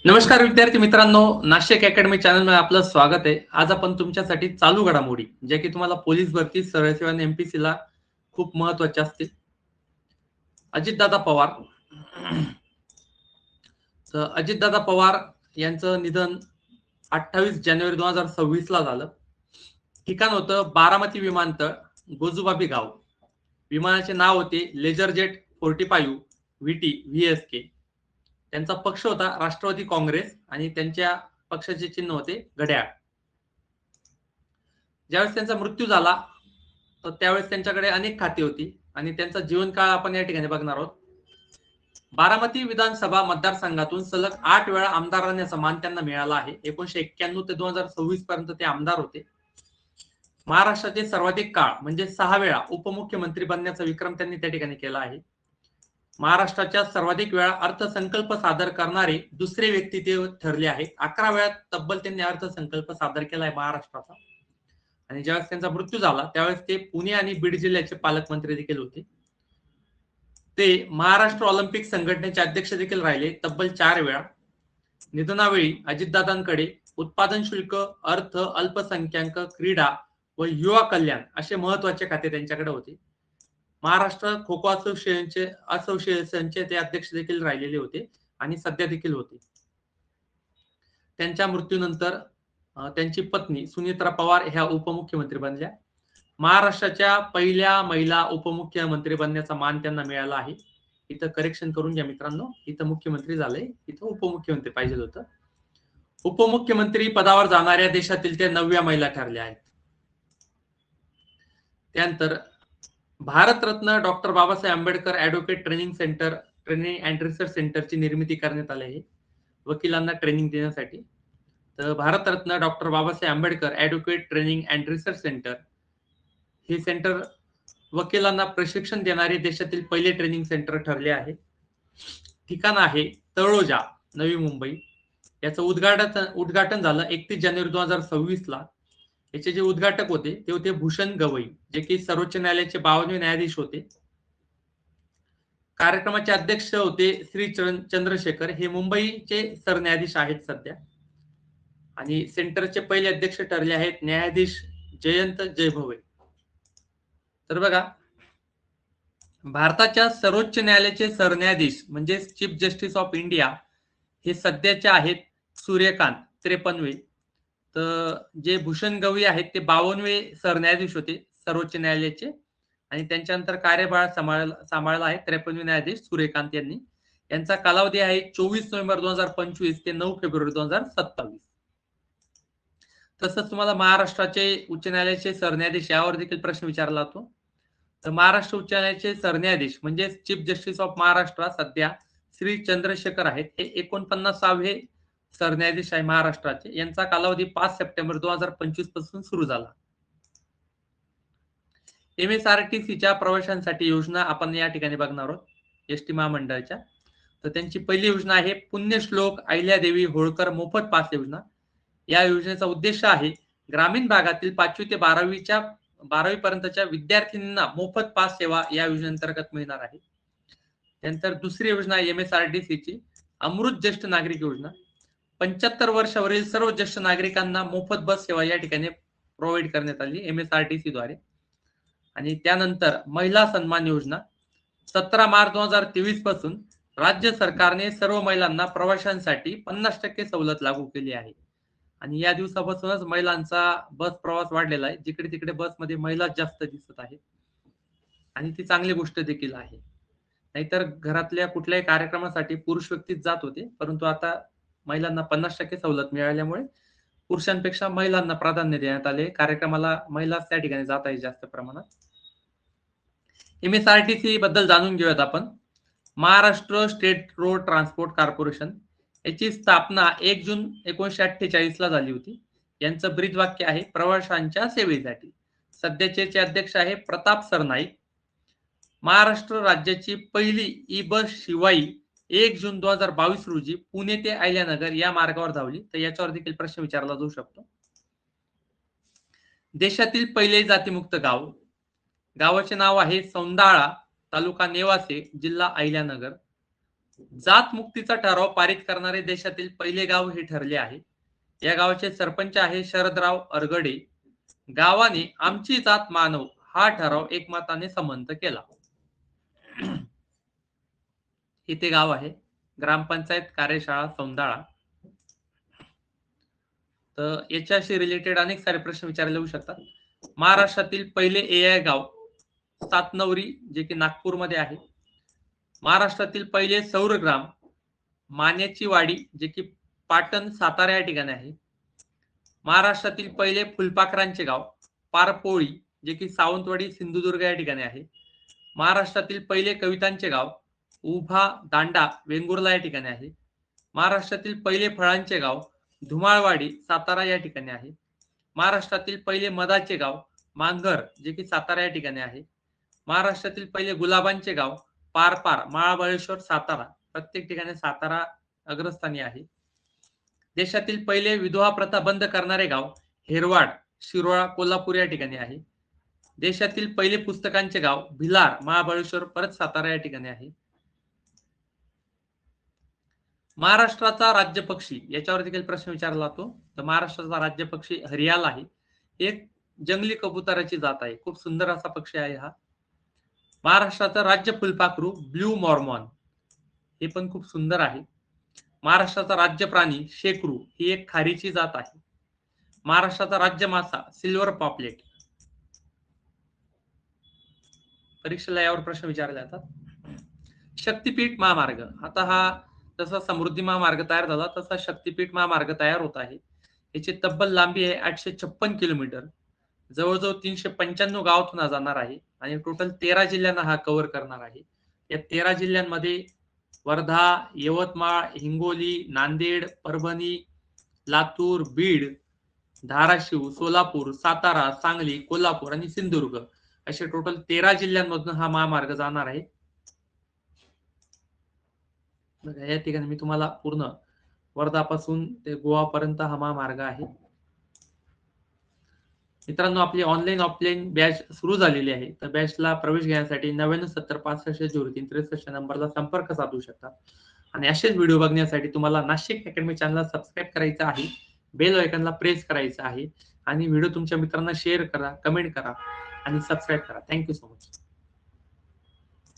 नमस्कार विद्यार्थी मित्रांनो, नाशिक अकॅडमी चॅनलमध्ये आपलं स्वागत आहे. आज आपण तुमच्यासाठी चालू घडामोडी ज्या की तुम्हाला पोलीस भरती, सरळ सेवा आणि एमपीसी ला खूप महत्त्वाच्या असतील. अजितदादा पवार. तर अजितदादा पवार यांचं निधन 28 जानेवारी 2026 ला झालं. ठिकाण होतं बारामती विमानतळ, गोजुबाबी गाव. विमानाचे नाव होते लेजर जेट 45 व्हीटी व्हीएसके. त्यांचा पक्ष होता राष्ट्रवादी काँग्रेस आणि त्यांच्या पक्षाचे चिन्ह होते घड्याळ. ज्यावेळेस त्यांचा मृत्यू झाला तर त्यावेळेस त्यांच्याकडे अनेक खाती होती आणि त्यांचा जीवनकाळ आपण या ठिकाणी बघणार आहोत. बारामती विधानसभा मतदारसंघातून सलग 8 वेळा आमदार राहण्याचा मान त्यांना मिळाला आहे. 1991 ते 2026 पर्यंत ते आमदार होते. महाराष्ट्राचे सर्वाधिक काळ म्हणजे 6 वेळा उपमुख्यमंत्री बनण्याचा विक्रम त्यांनी त्या ठिकाणी केला आहे. महाराष्ट्राच्या सर्वाधिक वेळा अर्थसंकल्प सादर करणारे दुसरे व्यक्ती ते ठरले आहेत. 11 वेळा तब्बल त्यांनी अर्थसंकल्प सादर केला आहे महाराष्ट्राचा. आणि ज्यावेळेस त्यांचा मृत्यू झाला त्यावेळेस ते पुणे आणि बीड जिल्ह्याचे पालकमंत्री देखील होते. ते महाराष्ट्र ऑलिम्पिक संघटनेचे अध्यक्ष देखील राहिले तब्बल 4 वेळा. निधनावेळी अजितदादांकडे उत्पादन शुल्क, अर्थ, अल्पसंख्याक, क्रीडा व युवा कल्याण असे महत्वाचे खाते त्यांच्याकडे होते. महाराष्ट्र खो खो असोसिएशनचे ते अध्यक्ष देखील राहिलेले होते आणि सध्या देखील होते. त्यांच्या मृत्यूनंतर त्यांची पत्नी सुनित्रा पवार ह्या उपमुख्यमंत्री बनल्या. महाराष्ट्राच्या पहिल्या महिला उपमुख्यमंत्री बनण्याचा मान त्यांना मिळाला आहे. इथं करेक्शन करून घ्या मित्रांनो, इथं मुख्यमंत्री झाले, इथं उपमुख्यमंत्री पाहिजे होतं. उपमुख्यमंत्री पदावर जाणाऱ्या देशातील ते 9व्या महिला ठरल्या आहेत. त्यानंतर Bharat Ratna doctor Babasaheb Ambedkar advocate training and research सेंटरची निर्मिती करण्यात आली आहे वकिलांना ट्रेनिंग देण्यासाठी. तर Bharat Ratna doctor Babasaheb Ambedkar advocate training and research centre हे सेंटर वकिलांना प्रशिक्षण देणारे देशातील पहिले ट्रेनिंग सेंटर ठरले आहे. ठिकाण आहे तळोजा, नवी मुंबई. याचं उद्घाटन झालं 31 जानेवारी 2026 ला. याचे जे उद्घाटक होते ते होते भूषण गवई, जे की सर्वोच्च न्यायालयाचे 52 न्यायाधीश होते. कार्यक्रमाचे अध्यक्ष होते श्री चंद्रशेखर, हे मुंबईचे सरन्यायाधीश आहेत सध्या. आणि सेंटरचे पहिले अध्यक्ष ठरले आहेत न्यायाधीश जयंत जयभवे. तर बघा, भारताच्या सर्वोच्च न्यायालयाचे सरन्यायाधीश म्हणजे चीफ जस्टिस ऑफ इंडिया हे सध्याचे आहेत सूर्यकांत 53वे. तर जे भूषण गवई आहेत ते 52वे सरन्यायाधीश होते सर्वोच्च न्यायालयाचे आणि त्यांच्यानंतर कार्यभार सांभाळला आहे 53वे न्यायाधीश सूर्यकांत यांनी. यांचा कालावधी आहे 24 नोव्हेंबर 2025 ते 9 फेब्रुवारी 2027. तसंच तुम्हाला महाराष्ट्राचे उच्च न्यायालयाचे सरन्यायाधीश यावर देखील प्रश्न विचारला जातो. तर महाराष्ट्र उच्च न्यायालयाचे सरन्यायाधीश म्हणजे चीफ जस्टिस ऑफ महाराष्ट्र सध्या श्री चंद्रशेखर आहेत. हे 49वे सरन्यायाधीश आहे महाराष्ट्राचे. यांचा कालावधी 5 सप्टेंबर 2025 पासून सुरू झाला. MSRTCच्या प्रवाशांसाठी योजना आपण या ठिकाणी बघणार आहोत एसटी महामंडळाच्या. तर त्यांची पहिली योजना आहे पुण्यश्लोक अहिल्यादेवी होळकर मोफत पास योजना. या योजनेचा उद्देश आहे ग्रामीण भागातील 5वी ते 12वी पर्यंतच्या विद्यार्थ्यांना मोफत पास सेवा या योजनेअंतर्गत मिळणार आहे. त्यानंतर दुसरी योजना MSRTCची अमृत ज्येष्ठ नागरिक योजना. 75 वर्षावरील सर्व ज्येष्ठ नागरिकांना मोफत बस सेवा या ठिकाणी प्रोव्हाइड करण्यात आली MSRTC द्वारे. आणि त्यानंतर महिला सन्मान योजना 17 मार्च 2023 पासून राज्य सरकारने सर्व महिलांना प्रवाशांसाठी 50% सवलत लागू केली आहे. आणि या दिवसापासूनच महिलांचा बस प्रवास वाढलेला आहे. जिकडे तिकडे बसमध्ये महिला जास्त दिसत आहेत आणि ती चांगली गोष्ट देखील आहे. नाहीतर घरातल्या कुठल्याही कार्यक्रमासाठी पुरुष व्यक्तीच जात होते, परंतु आता महिलांना 50% सवलत मिळाल्यामुळे पुरुषांपेक्षा महिलांना प्राधान्य देण्यात आले. कार्यक्रमाला महिला त्या ठिकाणी जात आहेत जास्त प्रमाणात. MSRTC बद्दल जाणून घेऊयात आपण. Maharashtra state road transport corporation याची स्थापना 1 जून 1948 ला झाली होती. यांचं ब्रीद वाक्य आहे प्रवाशांच्या सेवेसाठी. सध्याचे अध्यक्ष आहे प्रताप सरनाईक. महाराष्ट्र राज्याची पहिली ई बस शिवाई 1 जून 2022 रोजी पुणे ते अहिल्यानगर या मार्गावर धावली. तर याच्यावर देखील प्रश्न विचारला जाऊ शकतो. देशातील पहिले जातीमुक्त गाव. गावाचे नाव आहे सौंदाळा, तालुका नेवासे, जिल्हा अहिल्यानगर. जात मुक्तीचा ठराव पारित करणारे देशातील पहिले गाव हे ठरले आहे. या गावाचे सरपंच आहे शरदराव अरगडे. गावाने आमची जात मानव हा ठराव एकमताने संमत केला. इथे गाव आहे. ग्रामपंचायत कार्यशाळा सौंदाळा. तर याच्याशी रिलेटेड अनेक सारे प्रश्न विचारले जाऊ शकतात. महाराष्ट्रातील पहिले AI गाव सातनवरी, जे की नागपूरमध्ये आहे. महाराष्ट्रातील पहिले सौर ग्राम मान्याची वाडी, जे की पाटण सातारा या ठिकाणी आहे. महाराष्ट्रातील पहिले फुलपाखरांचे गाव पारपोळी, जे की सावंतवाडी सिंधुदुर्ग या ठिकाणी आहे. महाराष्ट्रातील पहिले कवितांचे गाव उभा दांडा वेंगुर्ला या ठिकाणी आहे. महाराष्ट्रातील पहिले फळांचे गाव धुमाळवाडी सातारा या ठिकाणी आहे. महाराष्ट्रातील पहिले मधाचे गाव मांघर, जे की सातारा या ठिकाणी आहे. महाराष्ट्रातील पहिले गुलाबांचे गाव पारपार महाबळेश्वर सातारा, प्रत्येक ठिकाणी सातारा अग्रस्थानी आहे. देशातील पहिले विधवा प्रथा बंद करणारे गाव हेरवाड शिरोळा कोल्हापूर या ठिकाणी आहे. देशातील पहिले पुस्तकांचे गाव भिलार महाबळेश्वर परत सातारा या ठिकाणी आहे. महाराष्ट्राचा राज्य पक्षी याच्यावर देखील प्रश्न विचारला जातो. तर महाराष्ट्राचा राज्य पक्षी हरियाल आहे. एक जंगली कबुतराची जात आहे. खूप सुंदर असा पक्षी आहे हा. महाराष्ट्राचा राज्य फुलपाखरू ब्ल्यू मॉर्मॉन, हे पण खूप सुंदर आहे. महाराष्ट्राचा राज्य प्राणी शेकरू, ही एक खारीची जात आहे. महाराष्ट्राचा राज्य मासा सिल्वर पॉपलेट. परीक्षेला यावर प्रश्न विचारले जातात. शक्तीपीठ महामार्ग, आता हा जसा समृद्धी महामार्ग तयार झाला तसा शक्तीपीठ महामार्ग तयार होत आहे. याची तब्बल लांबी आहे 856 किलोमीटर. जवळजवळ 395 गावातून जाणार आहे आणि टोटल 13 जिल्ह्यांना हा कव्हर करणार आहे. या 13 जिल्ह्यांमध्ये वर्धा, यवतमाळ, हिंगोली, नांदेड, परभणी, लातूर, बीड, धाराशिव, सोलापूर, सातारा, सांगली, कोल्हापूर आणि सिंधुदुर्ग असे टोटल 13 जिल्ह्यांमधून हा महामार्ग जाणार आहे. या ठिकाणी मी तुम्हाला पूर्ण वर्धापासून ते गोवापर्यंत हा महामार्ग आहे. मित्रांनो, आपली ऑनलाईन ऑफलाईन बॅच सुरू झालेली आहे. तर बॅचला प्रवेश घेण्यासाठी 9970656363 नंबरला संपर्क साधू शकता. आणि असेच व्हिडिओ बघण्यासाठी तुम्हाला नाशिक अकॅडमी चॅनलला सबस्क्राईब करायचं आहे, बेल आयकॉनला प्रेस करायचं आहे आणि व्हिडिओ तुमच्या मित्रांना शेअर करा, कमेंट करा आणि सबस्क्राईब करा. Thank you so much.